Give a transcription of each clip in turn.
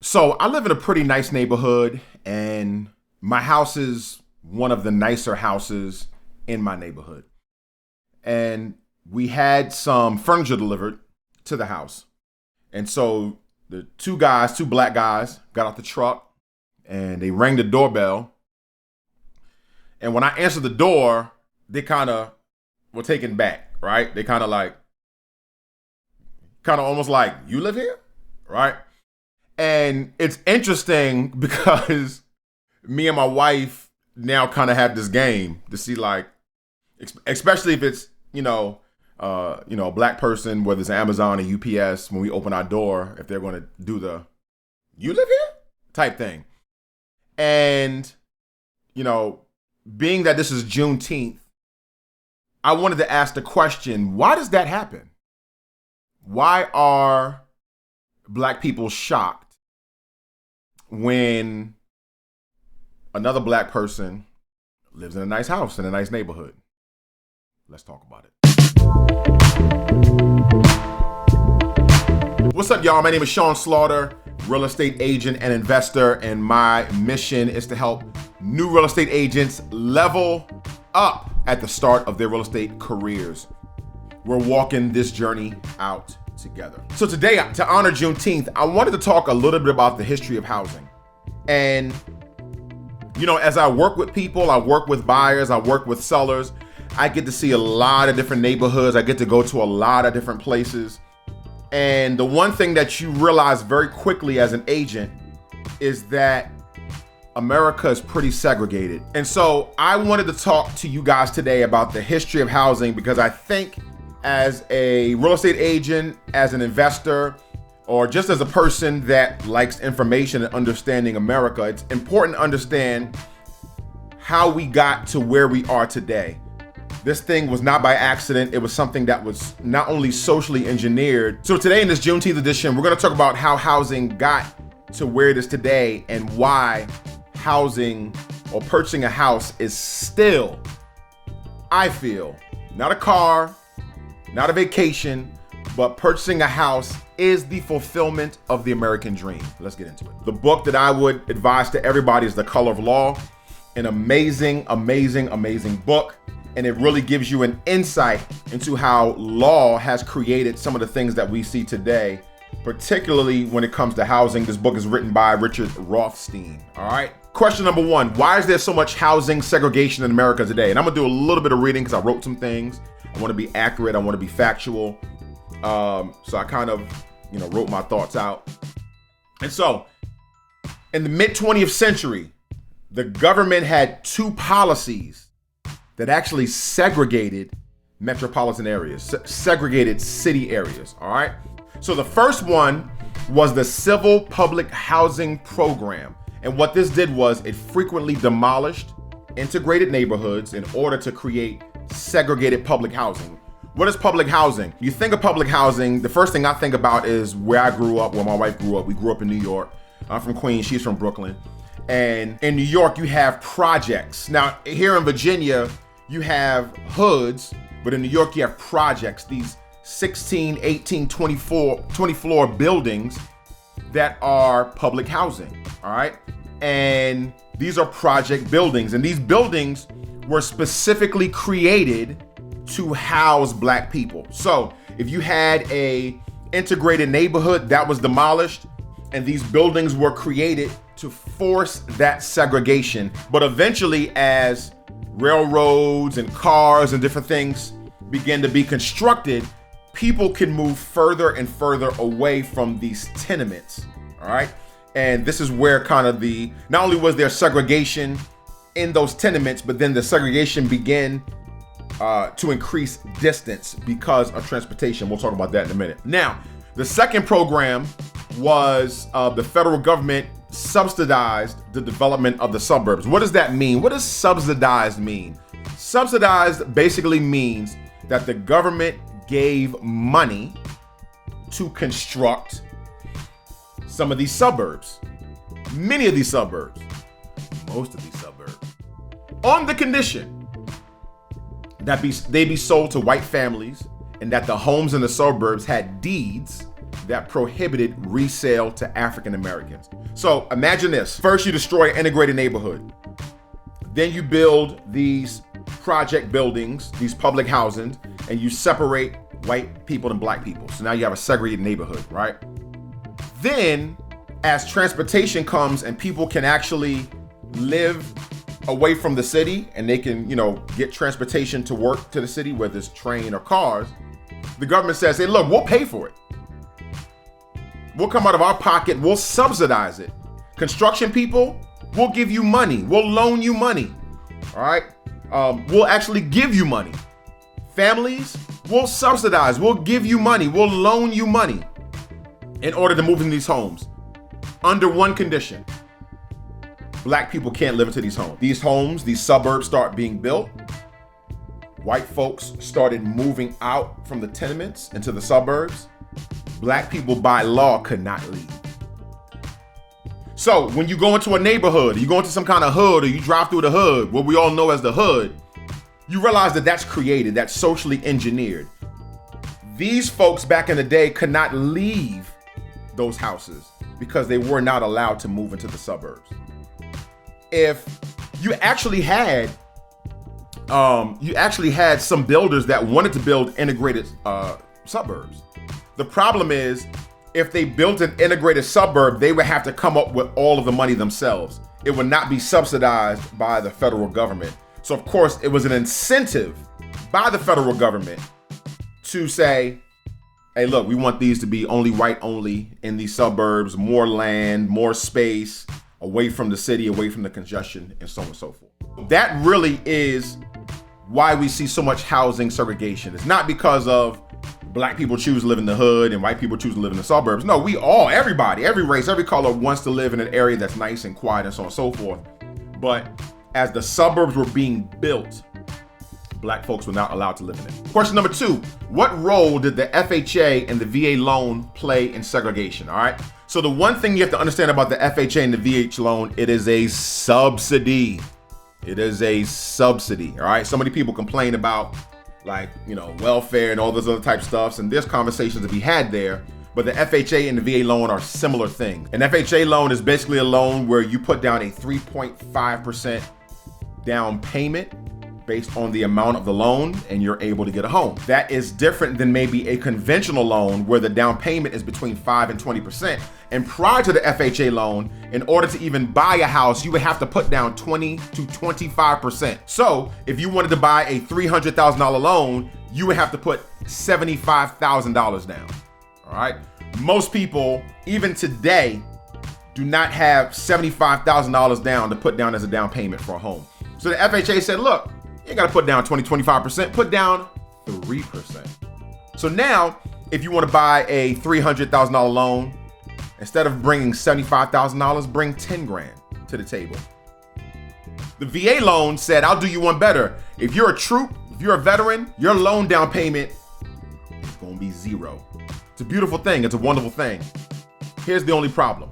So I live in a pretty nice neighborhood, and my house is one of the nicer houses in my neighborhood. And we had some furniture delivered to the house. And so the two black guys, got out the truck and they rang the doorbell. And when I answered the door, they kind of were taken back, right? They kind of almost like, you live here, right? And it's interesting because me and my wife now kind of have this game to see, like, especially if it's, a black person, whether it's Amazon or UPS, when we open our door, if they're going to do the, you live here type thing. And, being that this is Juneteenth, I wanted to ask the question, why does that happen? Why are black people shocked when another black person lives in a nice house in a nice neighborhood? Let's talk about it. What's up, y'all? My name is Sean Slaughter, real estate agent and investor, and my mission is to help new real estate agents level up at the start of their real estate careers. We're walking this journey out together. So today, to honor Juneteenth, I wanted to talk a little bit about the history of housing. And, as I work with people, I work with buyers, I work with sellers, I get to see a lot of different neighborhoods. I get to go to a lot of different places. And the one thing that you realize very quickly as an agent is that America is pretty segregated. And so I wanted to talk to you guys today about the history of housing, because I think as a real estate agent, as an investor, or just as a person that likes information and understanding America, it's important to understand how we got to where we are today. This thing was not by accident. It was something that was not only socially engineered. So today in this Juneteenth edition, we're going to talk about how housing got to where it is today and why housing or purchasing a house is still, I feel, not a car, not a vacation, but purchasing a house is the fulfillment of the American dream. Let's get into it. The book that I would advise to everybody is The Color of Law. An amazing, amazing, amazing book. And it really gives you an insight into how law has created some of the things that we see today, particularly when it comes to housing. This book is written by Richard Rothstein. All right. Question number one, why is there so much housing segregation in America today? And I'm gonna do a little bit of reading because I wrote some things. I want to be accurate. I want to be factual. So I kind of, wrote my thoughts out. And so in the mid 20th century, the government had two policies that actually segregated metropolitan areas, segregated city areas, all right? So the first one was the Civil Public Housing Program. And what this did was it frequently demolished integrated neighborhoods in order to create segregated public housing. What is public housing? You think of public housing, the first thing I think about is where I grew up, where my wife grew up. We grew up in New York. I'm from Queens, she's from Brooklyn. And in New York, you have projects. Now, here in Virginia, you have hoods, but in New York, you have projects, these 16, 18, 20 floor buildings that are public housing, all right? And these are project buildings, and these buildings were specifically created to house black people. So if you had a integrated neighborhood that was demolished, and these buildings were created to force that segregation, but eventually as railroads and cars and different things began to be constructed, people can move further and further away from these tenements, all right? And this is where kind of not only was there segregation in those tenements, but then the segregation began to increase distance because of transportation. We'll talk about that in a minute. Now, the second program was the federal government subsidized the development of the suburbs. What does that mean? What does subsidized mean? Subsidized basically means that the government gave money to construct some of these suburbs, many of these suburbs, most of these suburbs, on the condition that they be sold to white families and that the homes in the suburbs had deeds that prohibited resale to African Americans. So imagine this. First, you destroy an integrated neighborhood. Then you build these project buildings, these public housing, and you separate white people and black people. So now you have a segregated neighborhood, right? Then, as transportation comes and people can actually live away from the city and they can, get transportation to work to the city, whether it's train or cars, the government says, hey, look, we'll pay for it. We'll come out of our pocket. We'll subsidize it. Construction people, we'll give you money. We'll loan you money. All right. We'll actually give you money. Families, we'll subsidize. We'll give you money. We'll loan you money in order to move in these homes under one condition. Black people can't live into these homes. These homes, these suburbs start being built. White folks started moving out from the tenements into the suburbs. Black people by law could not leave. So when you go into a neighborhood, you go into some kind of hood, or you drive through the hood, what we all know as the hood, you realize that that's created, that's socially engineered. These folks back in the day could not leave those houses because they were not allowed to move into the suburbs. If you actually had some builders that wanted to build integrated suburbs. The problem is, if they built an integrated suburb, they would have to come up with all of the money themselves. It would not be subsidized by the federal government. So of course, it was an incentive by the federal government to say, hey, look, we want these to be only white only in these suburbs, more land, more space, away from the city, away from the congestion, and so on and so forth. That really is why we see so much housing segregation. It's not because of black people choose to live in the hood and white people choose to live in the suburbs. No, everybody, every race, every color wants to live in an area that's nice and quiet and so on and so forth. But as the suburbs were being built, black folks were not allowed to live in it. Question number 2, what role did the FHA and the VA loan play in segregation? All right. So the one thing you have to understand about the FHA and the VH loan, it is a subsidy. It is a subsidy. All right. So many people complain about welfare and all those other type stuffs. And there's conversations to be had there. But the FHA and the VA loan are similar things. An FHA loan is basically a loan where you put down a 3.5% down payment based on the amount of the loan, and you're able to get a home. That is different than maybe a conventional loan where the down payment is between 5 and 20%. And prior to the FHA loan, in order to even buy a house, you would have to put down 20 to 25%. So if you wanted to buy a $300,000 loan, you would have to put $75,000 down. All right. Most people, even today, do not have $75,000 down to put down as a down payment for a home. So the FHA said, look, you got to put down 20, 25%, put down 3%. So now, if you want to buy a $300,000 loan, instead of bringing $75,000, bring 10 grand to the table. The VA loan said, I'll do you one better. If you're a troop, if you're a veteran, your loan down payment is going to be 0. It's a beautiful thing. It's a wonderful thing. Here's the only problem.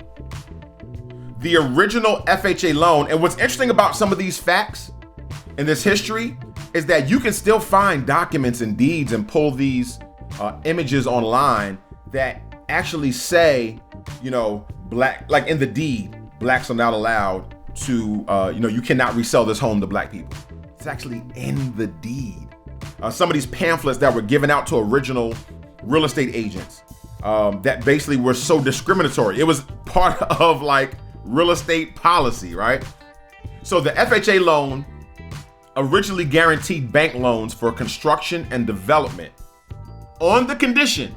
The original FHA loan, and what's interesting about some of these facts in this history is that you can still find documents and deeds and pull these images online that actually say, black, like in the deed, blacks are not allowed to, you cannot resell this home to black people. It's actually in the deed. Some of these pamphlets that were given out to original real estate agents that basically were so discriminatory. It was part of real estate policy, right? So the FHA loan originally guaranteed bank loans for construction and development on the condition,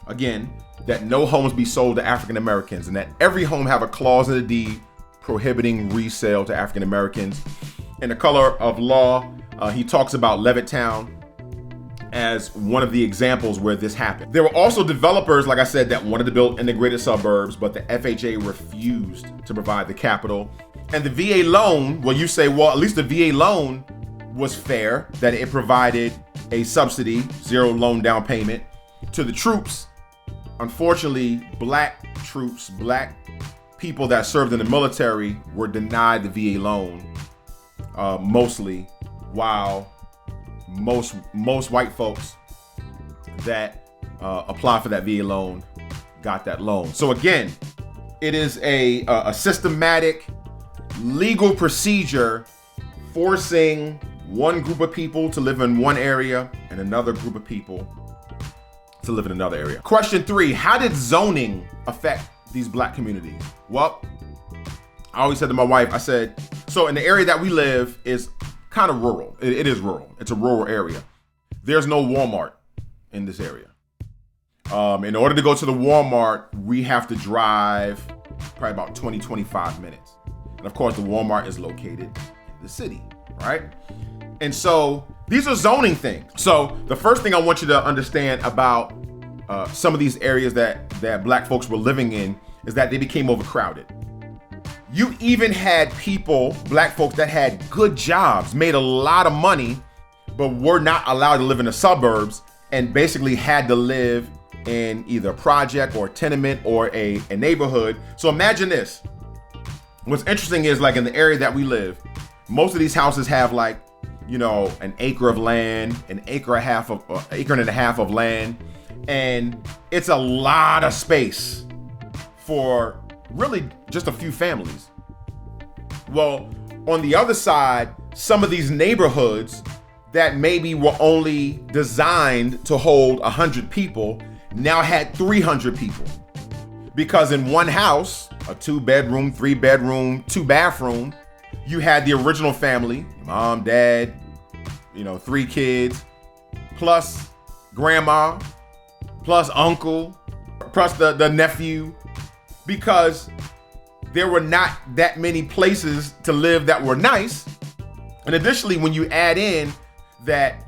again, that no homes be sold to African Americans and that every home have a clause in the deed prohibiting resale to African Americans. In The Color of Law, he talks about Levittown as one of the examples where this happened. There were also developers, like I said, that wanted to build integrated suburbs, but the FHA refused to provide the capital. And the VA loan, well, you say, well, at least the VA loan was fair, that it provided a subsidy, 0 loan down payment to the troops. Unfortunately, black troops, black people that served in the military were denied the VA loan, mostly, while most white folks that apply for that VA loan got that loan. So again, it is a systematic legal procedure forcing one group of people to live in one area and another group of people to live in another area. Question 3, how did zoning affect these Black communities? Well, I always said to my wife, I said, so in the area that we live is kind of rural. It is rural. It's a rural area. There's no Walmart in this area. In order to go to the Walmart, we have to drive probably about 20, 25 minutes. And of course, the Walmart is located in the city, right? And so these are zoning things. So the first thing I want you to understand about some of these areas that Black folks were living in is that they became overcrowded. You even had people, Black folks, that had good jobs, made a lot of money, but were not allowed to live in the suburbs and basically had to live in either a project or a tenement or a neighborhood. So imagine this. What's interesting is, like, in the area that we live, most of these houses have, like, you know, an acre of land, an acre and a half of land, and it's a lot of space for really just a few families. Well, on the other side, some of these neighborhoods that maybe were only designed to hold 100 people now had 300 people. Because in one house, a 2-bedroom, 3-bedroom, 2-bathroom, you had the original family, mom, dad, 3 kids, plus grandma, plus uncle, plus the nephew, because there were not that many places to live that were nice. And additionally, when you add in that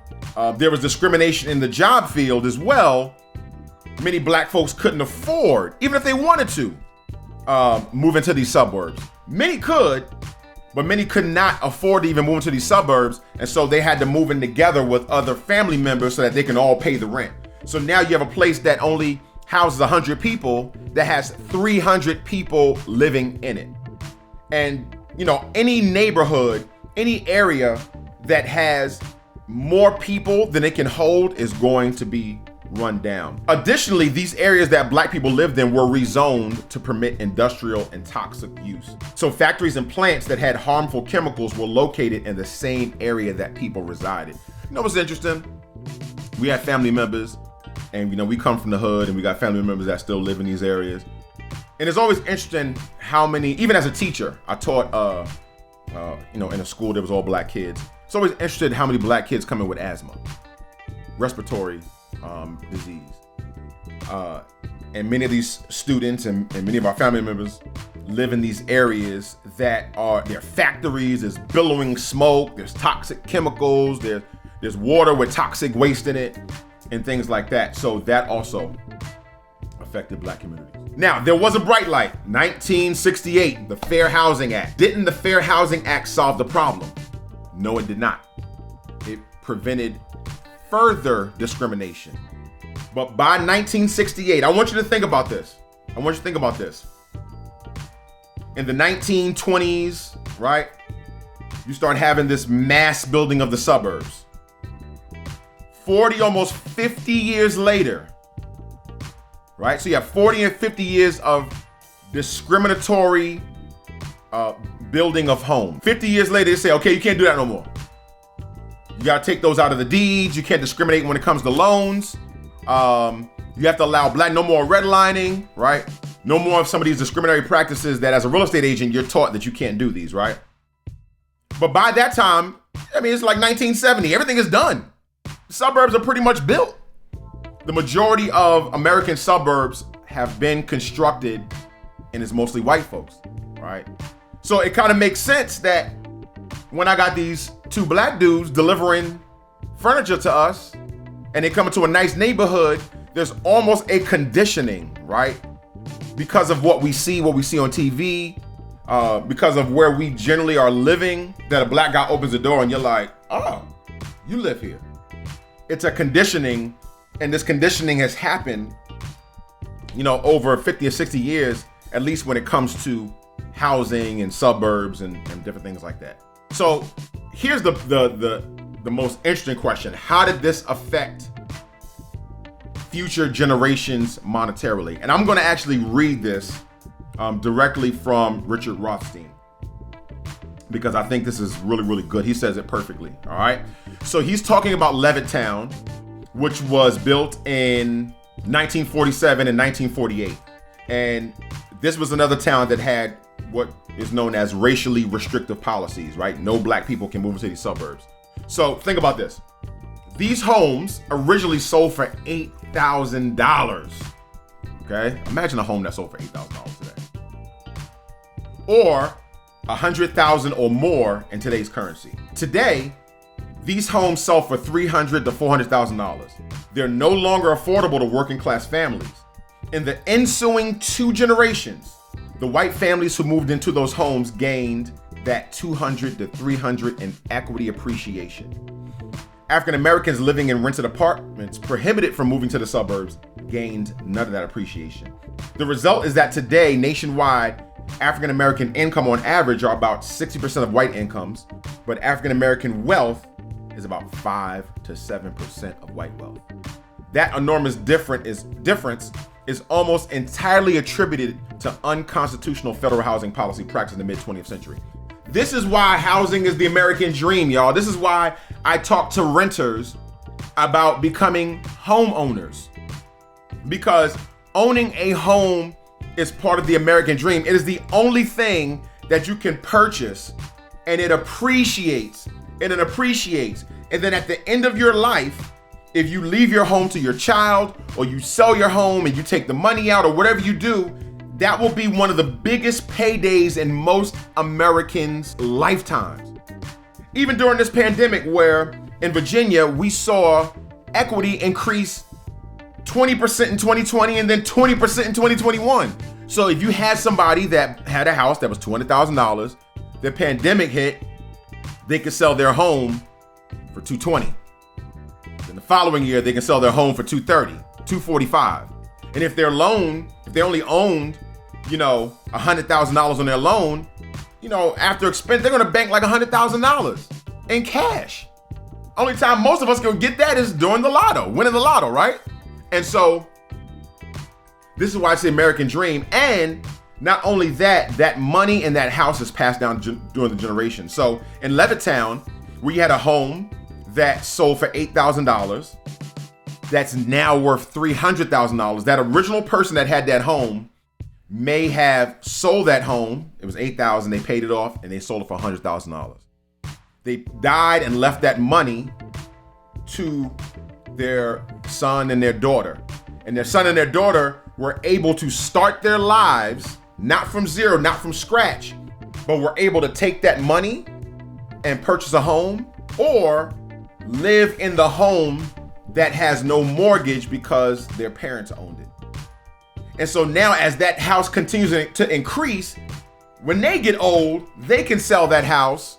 there was discrimination in the job field as well, many Black folks couldn't afford, even if they wanted to, move into these suburbs. Many could, but many could not afford to even move into these suburbs. And so they had to move in together with other family members so that they can all pay the rent. So now you have a place that only houses 100 people that has 300 people living in it. And, any neighborhood, any area that has more people than it can hold is going to be run down. Additionally, these areas that Black people lived in were rezoned to permit industrial and toxic use. So factories and plants that had harmful chemicals were located in the same area that people resided. You know what's interesting? We have family members, and we come from the hood, and we got family members that still live in these areas. And it's always interesting how many, even as a teacher, I taught in a school that was all Black kids. It's always interesting how many Black kids come in with asthma, respiratory disease. And many of these students and many of our family members live in these areas that they're factories, there's billowing smoke, there's toxic chemicals, there's water with toxic waste in it, and things like that. So that also affected Black communities. Now, there was a bright light, 1968, the Fair Housing Act. Didn't the Fair Housing Act solve the problem? No, it did not. It prevented further discrimination. But by 1968, I want you to think about this. In the 1920s, right? You start having this mass building of the suburbs. 40, almost 50 years later, right? So you have 40 and 50 years of discriminatory building of homes. 50 years later, they say, okay, you can't do that no more. You gotta take those out of the deeds. You can't discriminate when it comes to loans. You have to allow Black, no more redlining, right? No more of some of these discriminatory practices that as a real estate agent, you're taught that you can't do these, right? But by that time, it's like 1970, everything is done. Suburbs are pretty much built. The majority of American suburbs have been constructed, and it's mostly white folks, right? So it kind of makes sense that when I got these 2 Black dudes delivering furniture to us, and they come into a nice neighborhood, there's almost a conditioning, right? Because of what we see on TV, because of where we generally are living, that a Black guy opens the door and you're like, oh, you live here. It's a conditioning, and this conditioning has happened, over 50 or 60 years, at least when it comes to housing and suburbs and different things like that. So here's the most interesting question. How did this affect future generations monetarily. And I'm going to actually read this directly from Richard Rothstein, because I think this is really, really good. He says it perfectly. All right. So he's talking about Levittown, which was built in 1947 and 1948. And this was another town that had what is known as racially restrictive policies, right? No black people can move into these suburbs. So think about this. These homes originally sold for $8,000. Okay. Imagine a home that sold for $8,000 today. Or $100,000 or more in today's currency. Today, these homes sell for $300,000 to $400,000. They're no longer affordable to working class families. In the ensuing 2 generations, the white families who moved into those homes gained that $200 to $300 in equity appreciation. African Americans living in rented apartments prohibited from moving to the suburbs gained none of that appreciation. The result is that today, nationwide, African American income on average are about 60% of white incomes, but African American wealth is about 5 to 7% of white wealth. That enormous difference is almost entirely attributed to unconstitutional federal housing policy practiced in the mid-20th century. This is why housing is the American dream, y'all. This is why I talk to renters about becoming homeowners, because owning a home is part of the American dream. It is the only thing that you can purchase, and it appreciates, and it appreciates. And then at the end of your life, if you leave your home to your child, or you sell your home and you take the money out, or whatever you do, that will be one of the biggest paydays in most Americans' lifetimes. Even during this pandemic, where in Virginia, we saw equity increase 20% in 2020 and then 20% in 2021. So if you had somebody that had a house that was $200,000, the pandemic hit, they could sell their home for $220. Then the following year, they can sell their home for $230, $245. And if they only owned, $100,000 on their loan, after expense, they're gonna bank like $100,000 in cash. Only time most of us can get that is during the lotto, winning the lotto, right? And so this is why it's the American dream. And not only that money in that house is passed down during the generation. So in Levittown, where you had a home that sold for $8,000, that's now worth $300,000. That original person that had that home may have sold that home. It was $8,000. They paid it off and they sold it for $100,000. They died and left that money to their son and their daughter. And their son and their daughter were able to start their lives, not from zero, not from scratch, but were able to take that money and purchase a home, or live in the home that has no mortgage because their parents owned it. And so now, as that house continues to increase, when they get old, they can sell that house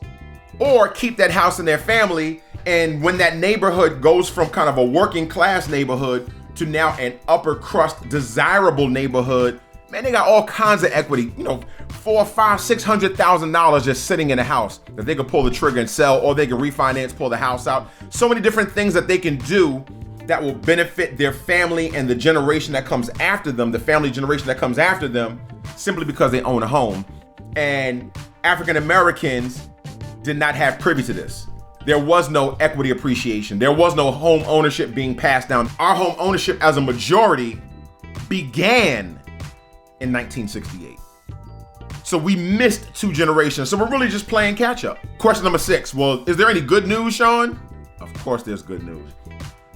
or keep that house in their family. And when that neighborhood goes from kind of a working class neighborhood to now an upper crust desirable neighborhood, man, they got all kinds of equity, $400,000, $500,000, $600,000 just sitting in a house that they could pull the trigger and sell, or they can refinance, pull the house out. So many different things that they can do that will benefit their family and the generation that comes after them, the family generation that comes after them, simply because they own a home. And African Americans did not have privy to this. There was no equity appreciation. There was no home ownership being passed down. Our home ownership as a majority began in 1968. So we missed 2 generations. So we're really just playing catch up. Question number 6. Well, is there any good news, Sean? Of course there's good news.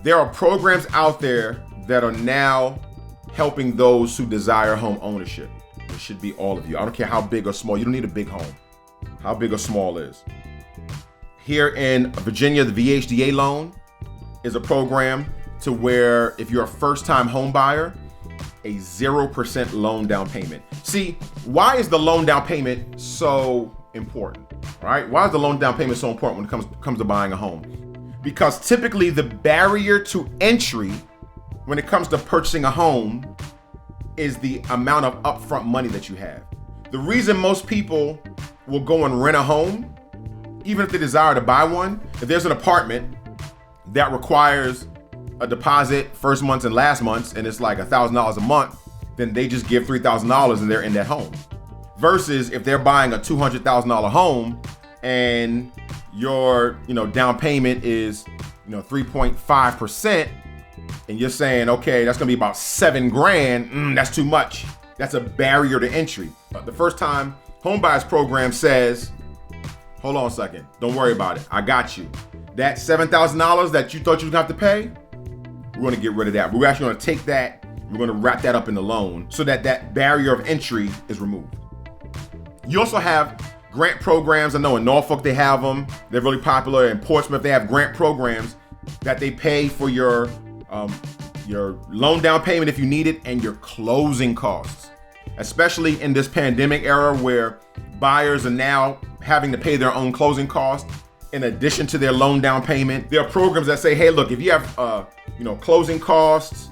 There are programs out there that are now helping those who desire home ownership. It should be all of you. I don't care how big or small. You don't need a big home. How big or small is. Here in Virginia, the FHA Loan is a program to where if you're a first-time home buyer, a 0% loan down payment. See, why is the loan down payment so important, right? Why is the loan down payment so important when it comes to buying a home? Because typically the barrier to entry when it comes to purchasing a home is the amount of upfront money that you have. The reason most people will go and rent a home, even if they desire to buy one, if there's an apartment that requires a deposit first month and last month, and it's like $1,000 a month, then they just give $3,000 and they're in that home. Versus if they're buying a $200,000 home and your down payment is 3.5%, and you're saying, okay, that's gonna be about $7,000. That's too much. That's a barrier to entry. The first time home buyers program says, hold on a second, don't worry about it, I got you. That $7,000 that you thought you were gonna have to pay, we're gonna get rid of that. We're actually gonna take that, we're gonna wrap that up in the loan so that that barrier of entry is removed. You also have grant programs. I know in Norfolk they have them. They're really popular. In Portsmouth they have grant programs that they pay for your loan down payment if you need it, and your closing costs. Especially in this pandemic era where buyers are now having to pay their own closing costs in addition to their loan down payment. There are programs that say, hey, look, if you have closing costs,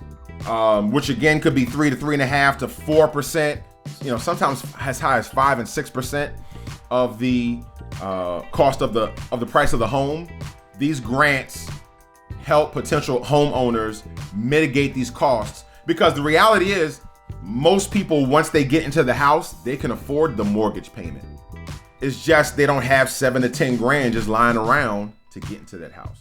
which again could be 3 to 3.5 to 4%, sometimes as high as 5 and 6% of the cost of the price of the home. These grants help potential homeowners mitigate these costs, because the reality is most people, once they get into the house, they can afford the mortgage payment. It's just they don't have 7 to 10 grand just lying around to get into that house.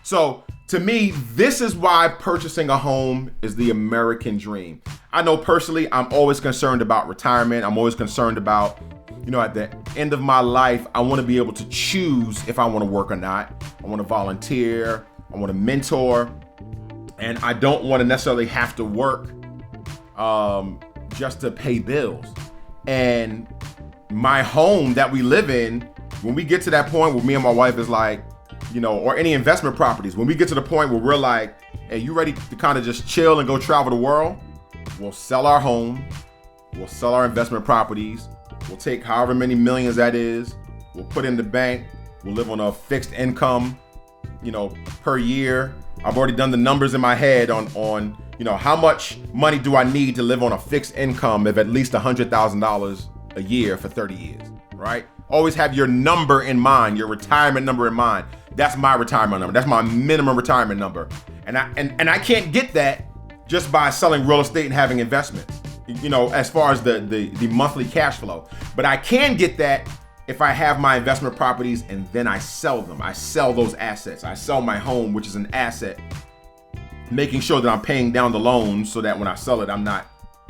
So to me, this is why purchasing a home is the American dream. I know personally, I'm always concerned about retirement. I'm always concerned about, at the end of my life, I want to be able to choose if I want to work or not. I want to volunteer. I want to mentor. And I don't want to necessarily have to work just to pay bills. And my home that we live in, when we get to that point where me and my wife is like, or any investment properties, when we get to the point where we're like, hey, you ready to kind of just chill and go travel the world? We'll sell our home. We'll sell our investment properties. We'll take however many millions that is. We'll put in the bank. We'll live on a fixed income, per year. I've already done the numbers in my head on how much money do I need to live on a fixed income of at least $100,000 a year for 30 years, right? Always have your number in mind, your retirement number in mind. That's my retirement number. That's my minimum retirement number. And I can't get that just by selling real estate and having investments, as far as the monthly cash flow. But I can get that if I have my investment properties and then I sell them. I sell those assets. I sell my home, which is an asset, making sure that I'm paying down the loan so that when I sell it, I'm not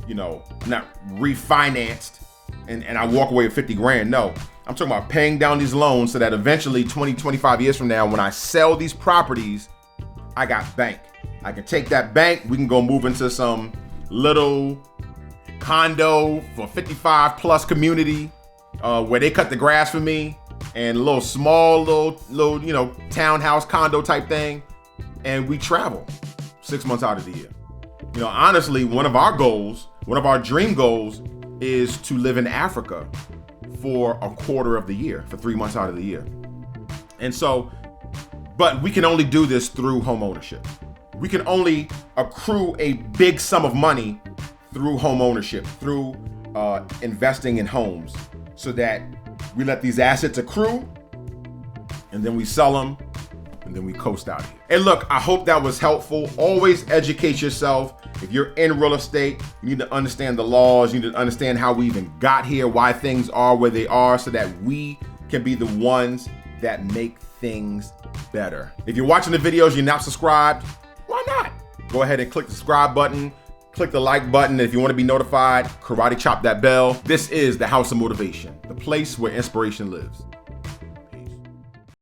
refinanced and I walk away with 50 grand. No, I'm talking about paying down these loans so that eventually 20, 25 years from now, when I sell these properties, I got bank. I can take that bank. We can go move into some little condo for 55 plus community where they cut the grass for me, and a little small little townhouse condo type thing, and we travel 6 months out of the year. Honestly, one of our dream goals is to live in Africa for a quarter of the year, for 3 months out of the year. And so, but we can only do this through home ownership. We can only accrue a big sum of money through home ownership, through investing in homes, so that we let these assets accrue and then we sell them and then we coast out of here. Hey, look, I hope that was helpful. Always educate yourself. If you're in real estate, you need to understand the laws. You need to understand how we even got here, why things are where they are, so that we can be the ones that make things better. If you're watching the videos, you're not subscribed, why not? Go ahead and click the subscribe button. Click the like button. If you want to be notified, karate chop that bell. This is the House of Motivation, the place where inspiration lives.